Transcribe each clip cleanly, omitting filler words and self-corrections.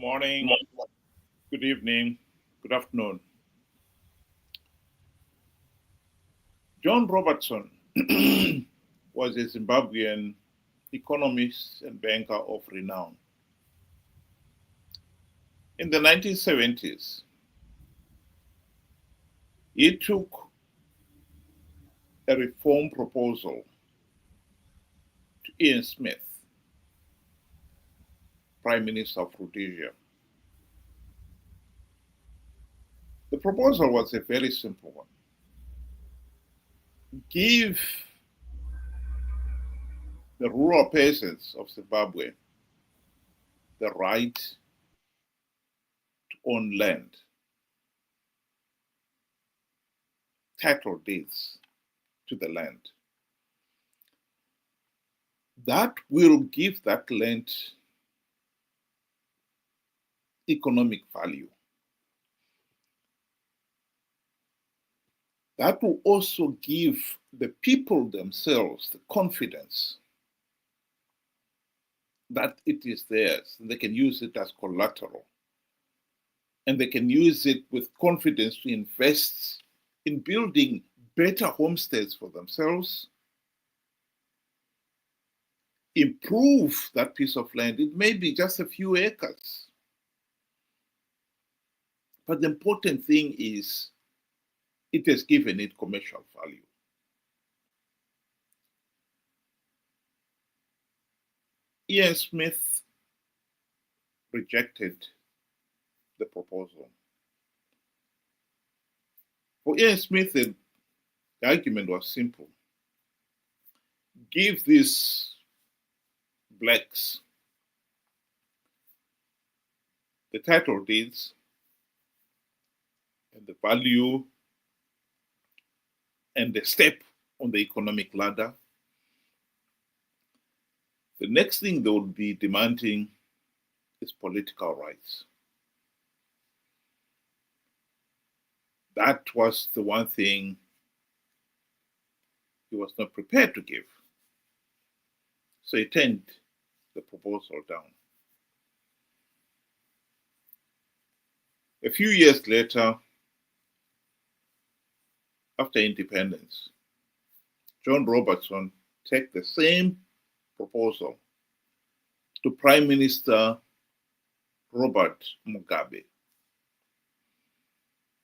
morning, good evening, good afternoon. John Robertson was a Zimbabwean economist and banker of renown. In the 1970s, he took a reform proposal to Ian Smith, Prime Minister of Rhodesia. The proposal was a very simple one. Give the rural peasants of Zimbabwe the right to own land, title deeds to the land. That will give that land economic value. That will also give the people themselves the confidence that it is theirs, and they can use it as collateral. And they can use it with confidence to invest in building better homesteads for themselves, improve that piece of land. It may be just a few acres. But the important thing is it has given it commercial value. Ian Smith rejected the proposal. For Ian Smith, the argument was simple. Give these blacks the title deeds and the value and the step on the economic ladder. The next thing they would be demanding is political rights. That was the one thing he was not prepared to give. So he turned the proposal down. A few years later, after independence, John Robertson took the same proposal to Prime Minister Robert Mugabe.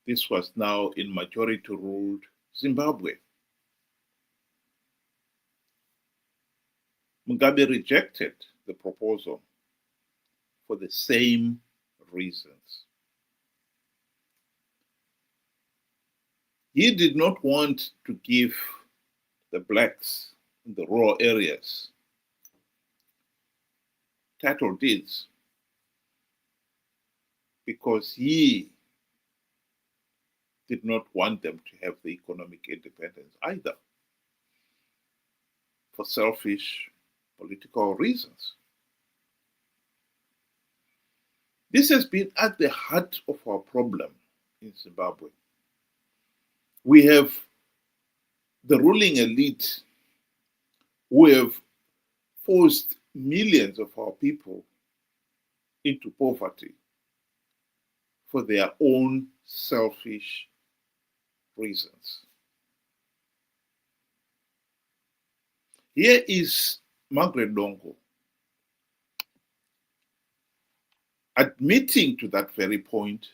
This was now in majority-ruled Zimbabwe. Mugabe rejected the proposal for the same reasons. He did not want to give the blacks in the rural areas title deeds because he did not want them to have the economic independence either for selfish political reasons. This has been at the heart of our problem in Zimbabwe. We have the ruling elite who have forced millions of our people into poverty for their own selfish reasons. Here is Margaret Dongo admitting to that very point.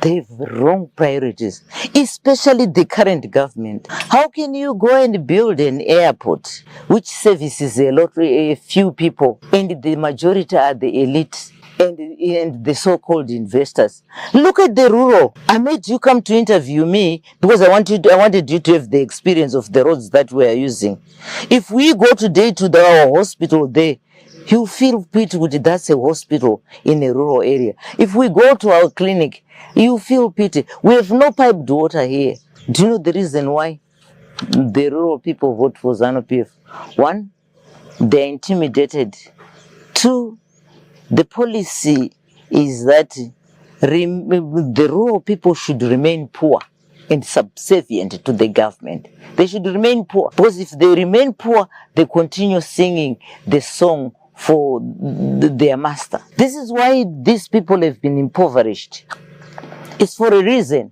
They have wrong priorities, especially the current government. How can you go and build an airport which services a few people, and the majority are the elite and the so-called investors? Look at the rural. I made you come to interview me because I wanted you to have the experience of the roads that we are using. If we go today to our hospital there, you feel pity with that's a hospital in a rural area. If we go to our clinic, you feel pity. We have no piped water here. Do you know the reason why the rural people vote for Zanu PF? One, they're intimidated. Two, the policy is that the rural people should remain poor and subservient to the government. They should remain poor because if they remain poor, they continue singing the song for their master. This is why these people have been impoverished. It's for a reason.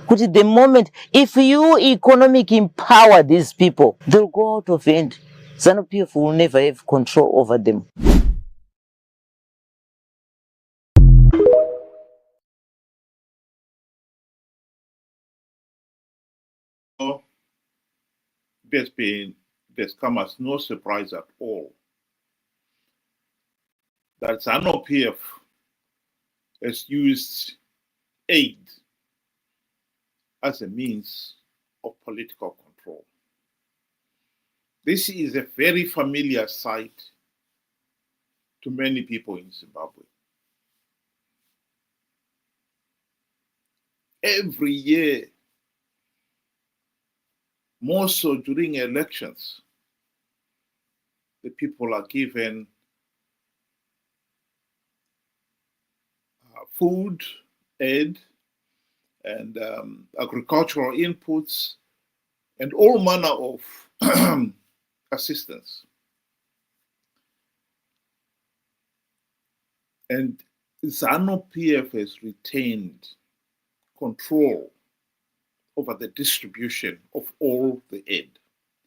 Because at the moment, if you economic empower these people, they'll go out of hand. Zanu PF will never have control over them. There's come as no surprise at all that Zanu PF has used aid as a means of political control. This is a very familiar sight to many people in Zimbabwe. Every year, more so during elections, the people are given food, aid, and agricultural inputs, and all manner of assistance. And Zanu PF has retained control over the distribution of all the aid,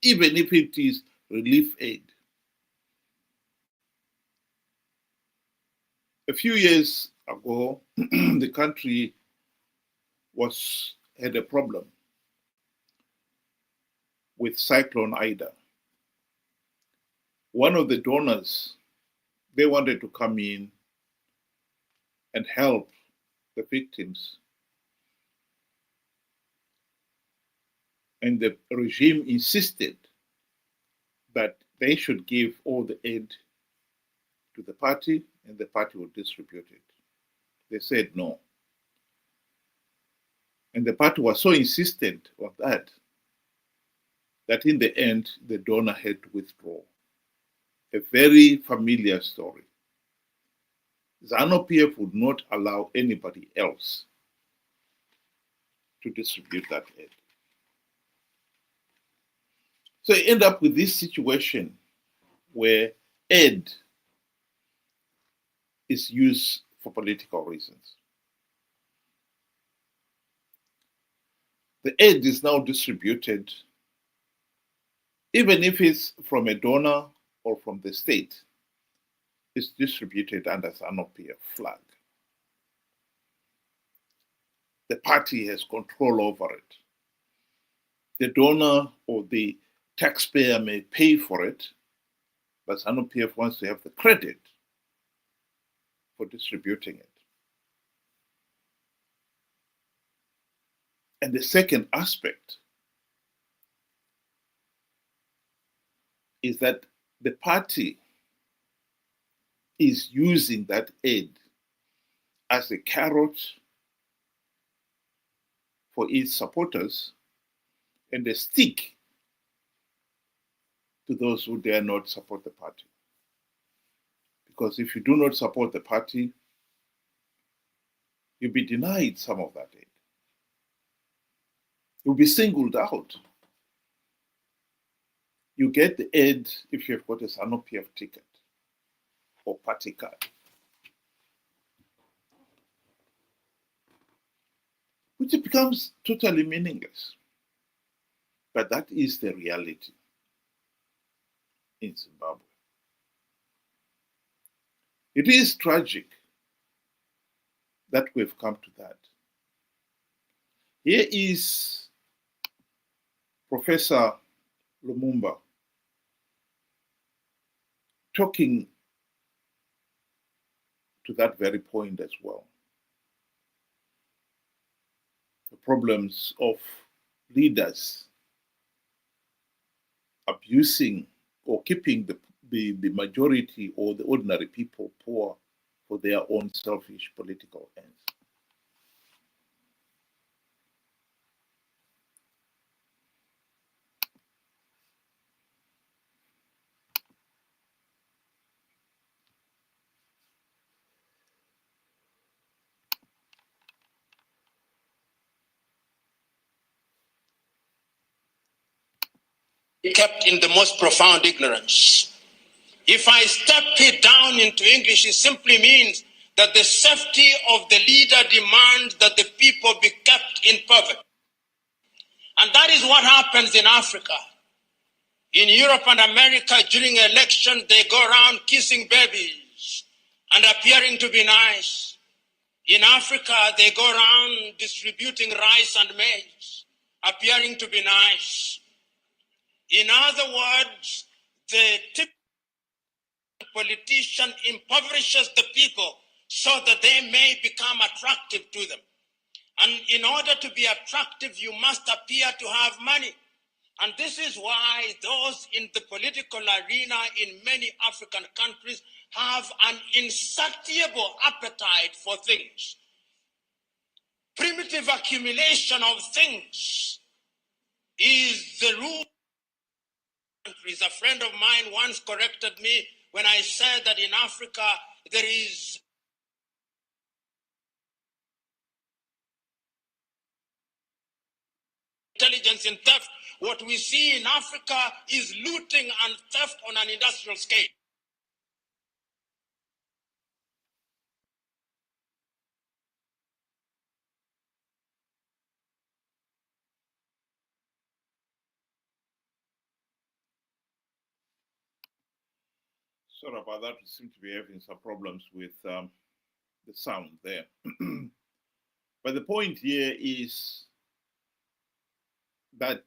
even if it is relief aid. A few years ago, the country had a problem with Cyclone Ida. One of the donors, they wanted to come in and help the victims. And the regime insisted that they should give all the aid to the party and the party would distribute it. They said no. And the party was so insistent on that in the end, the donor had to withdraw. A very familiar story. Zanu PF would not allow anybody else to distribute that aid. So you end up with this situation where aid is used for political reasons. The aid is now distributed, even if it's from a donor or from the state, it's distributed under Zanu PF flag. The party has control over it. The donor or the taxpayer may pay for it, but Zanu PF wants to have the credit for distributing it. And the second aspect is that the party is using that aid as a carrot for its supporters and a stick to those who dare not support the party. Because if you do not support the party, you'll be denied some of that aid. You'll be singled out. You get the aid if you've got a Zanu PF ticket or party card. Which becomes totally meaningless. But that is the reality in Zimbabwe. It is tragic that we've come to that. Here is Professor Lumumba talking to that very point as well. The problems of leaders abusing or keeping the majority or the ordinary people poor for their own selfish political ends. Kept in the most profound ignorance. If I step it down into English, it simply means that the safety of the leader demands that the people be kept in poverty. And that is what happens in Africa. In Europe and America, during elections, they go around kissing babies and appearing to be nice. In Africa, they go around distributing rice and maize, appearing to be nice. In other words, the typical politician impoverishes the people so that they may become attractive to them. And in order to be attractive, you must appear to have money. And this is why those in the political arena in many African countries have an insatiable appetite for things. Primitive accumulation of things is the rule. A friend of mine once corrected me when I said that in Africa there is intelligence in theft. What we see in Africa is looting and theft on an industrial scale. Sorry about that. We seem to be having some problems with the sound there. But the point here is that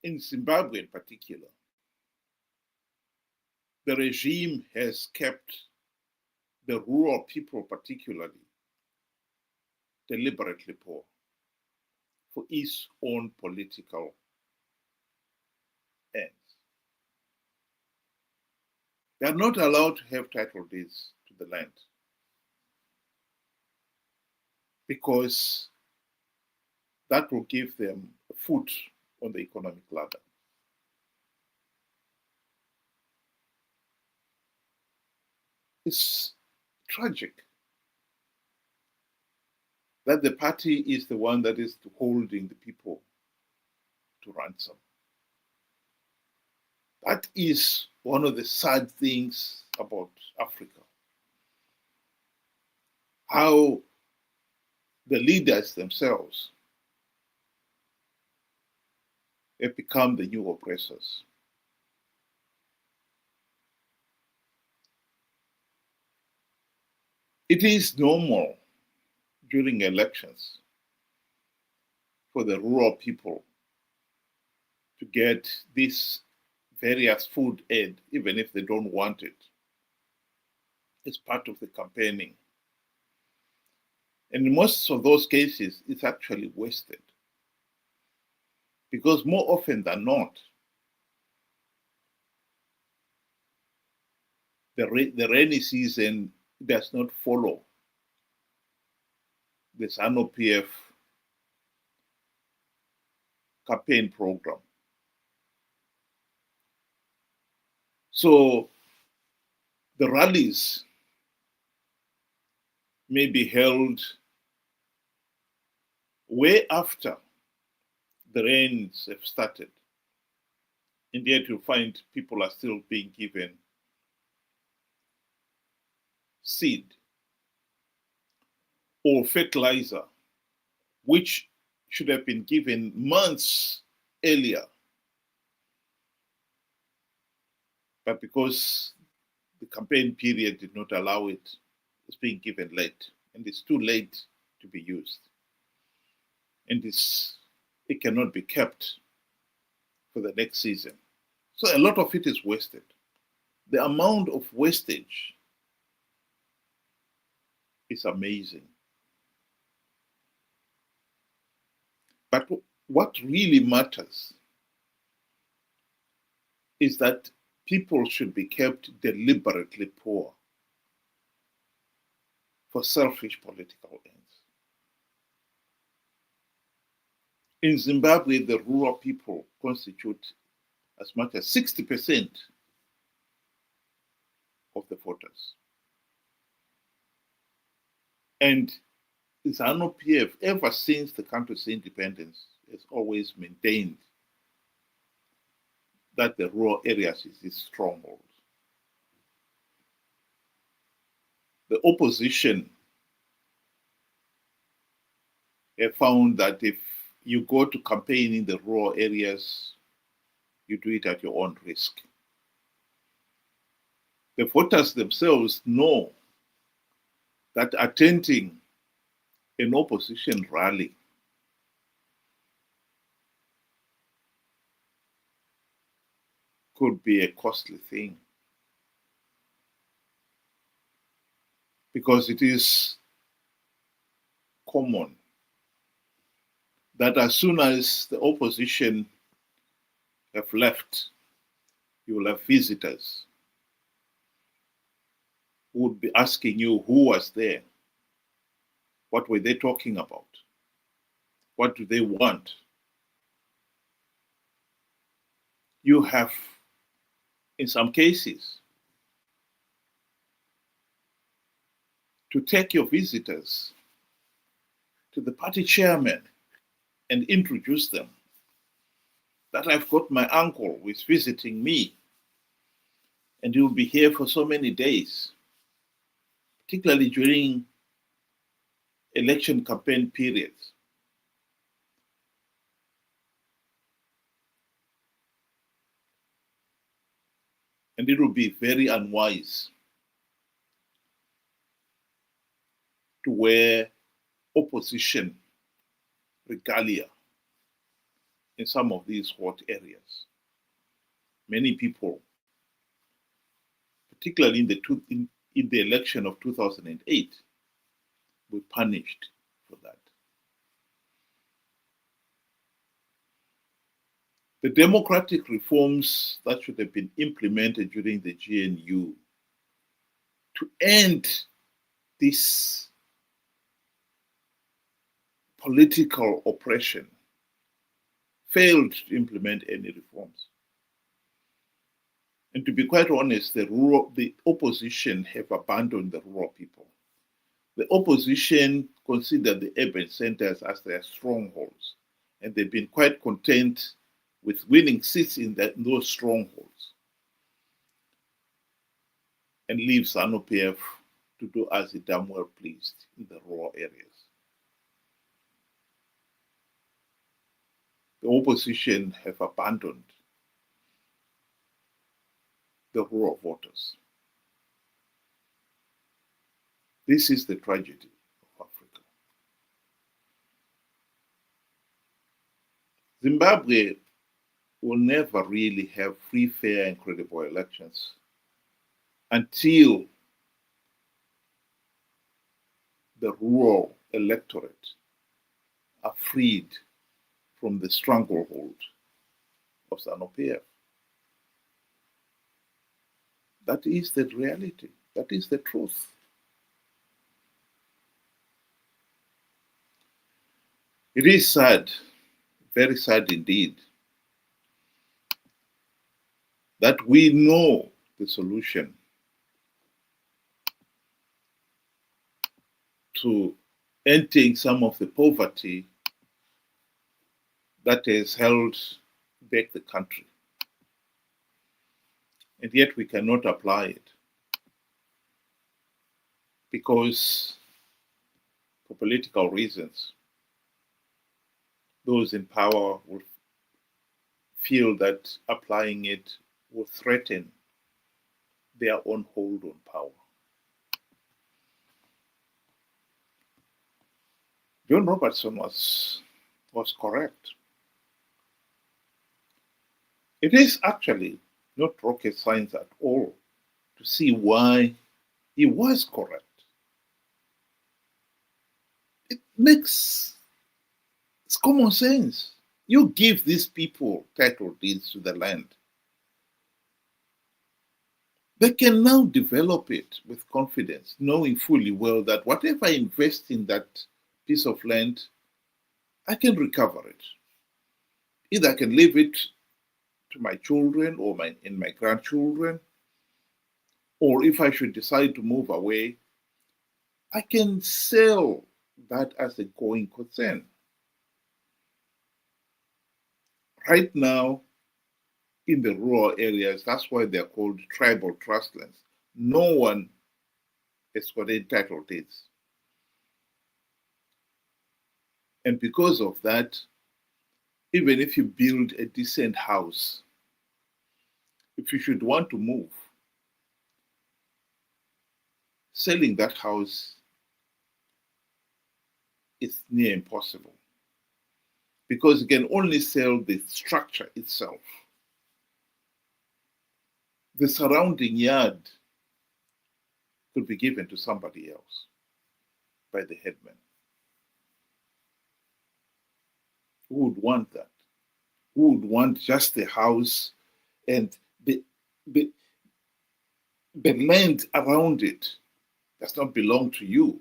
in Zimbabwe in particular, the regime has kept the rural people particularly deliberately poor for its own political ends. They are not allowed to have title deeds to the land because that will give them a foot on the economic ladder. It's tragic that the party is the one that is holding the people to ransom. That is one of the sad things about Africa. How the leaders themselves have become the new oppressors. It is normal during elections for the rural people to get this various food aid, even if they don't want it. It's part of the campaigning. And in most of those cases, it's actually wasted. Because more often than not, the rainy season does not follow the Zanu PF campaign program. So the rallies may be held way after the rains have started. And yet you find people are still being given seed or fertilizer, which should have been given months earlier. But because the campaign period did not allow it, it's being given late, and it's too late to be used. And it cannot be kept for the next season. So a lot of it is wasted. The amount of wastage is amazing. But what really matters is that people should be kept deliberately poor for selfish political ends. In Zimbabwe, the rural people constitute as much as 60% of the voters. And Zanu PF, ever since the country's independence, has always maintained that the rural areas is its stronghold. The opposition have found that if you go to campaign in the rural areas, you do it at your own risk. The voters themselves know that attending an opposition rally could be a costly thing, because it is common that as soon as the opposition have left, you will have visitors who would be asking you who was there, what were they talking about, what do they want. You have, in some cases, to take your visitors to the party chairman and introduce them that I've got my uncle who is visiting me and he will be here for so many days, particularly during election campaign periods. And it will be very unwise to wear opposition regalia in some of these hot areas. Many people, particularly in the election of 2008, were punished for that. The democratic reforms that should have been implemented during the GNU to end this political oppression failed to implement any reforms. And to be quite honest, the opposition have abandoned the rural people. The opposition consider the urban centers as their strongholds, and they've been quite content with winning seats in those strongholds, and leave Zanu PF to do as it damn well pleased in the rural areas. The opposition have abandoned the rural voters. This is the tragedy of Africa. Zimbabwe will never really have free, fair, and credible elections until the rural electorate are freed from the stranglehold of Zanu PF. That is the reality. That is the truth. It is sad, very sad indeed, that we know the solution to ending some of the poverty that has held back the country. And yet we cannot apply it because, for political reasons, those in power will feel that applying it will threaten their own hold on power. John Robertson was correct. It is actually not rocket science at all to see why he was correct. It's common sense. You give these people title deeds to the land. They can now develop it with confidence, knowing fully well that whatever I invest in that piece of land, I can recover it. Either I can leave it to my children or my grandchildren, or if I should decide to move away, I can sell that as a going concern. Right now, in the rural areas. That's why they're called tribal trust lands. No one has got any title deeds. And because of that, even if you build a decent house, if you should want to move, selling that house is near impossible, because you can only sell the structure itself. The surrounding yard could be given to somebody else by the headman. Who would want that? Who would want just the house and the land around it does not belong to you?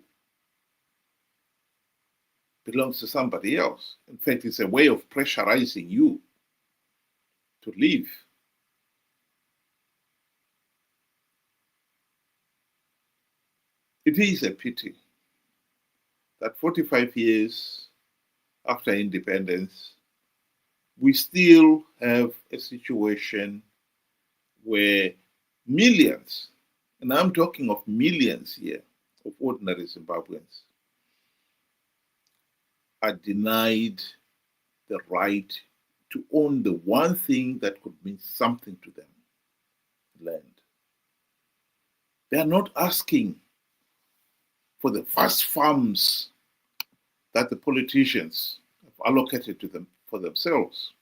It belongs to somebody else. In fact, it's a way of pressurizing you to leave. It is a pity that 45 years after independence, we still have a situation where millions, and I'm talking of millions here, of ordinary Zimbabweans, are denied the right to own the one thing that could mean something to them, land. They are not asking for the vast farms that the politicians have allocated to them for themselves.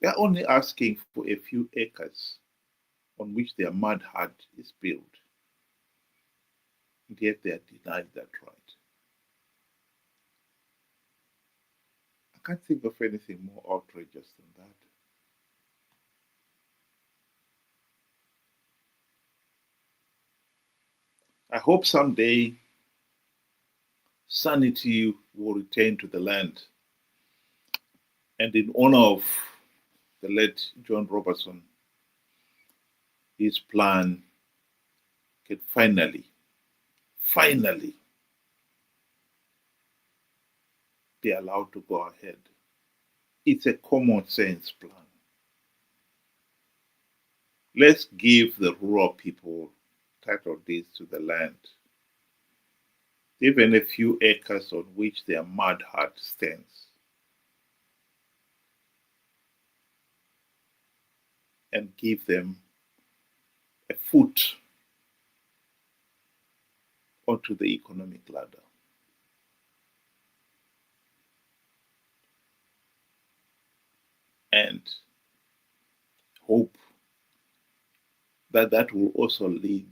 They are only asking for a few acres on which their mud hut is built. And yet they are denied that right. I can't think of anything more outrageous than that. I hope someday sanity will return to the land. And in honor of the late John Robertson, his plan can finally be allowed to go ahead. It's a common sense plan. Let's give the rural people title deeds to the land, even a few acres on which their mud hut stands, and give them a foot onto the economic ladder. And hope that that will also lead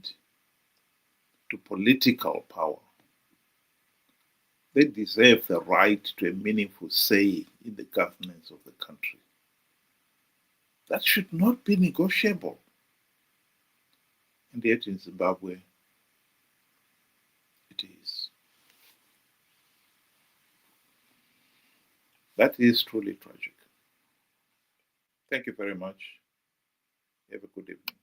to political power. They deserve the right to a meaningful say in the governance of the country. That should not be negotiable. And yet in Zimbabwe, it is. That is truly tragic. Thank you very much. Have a good evening.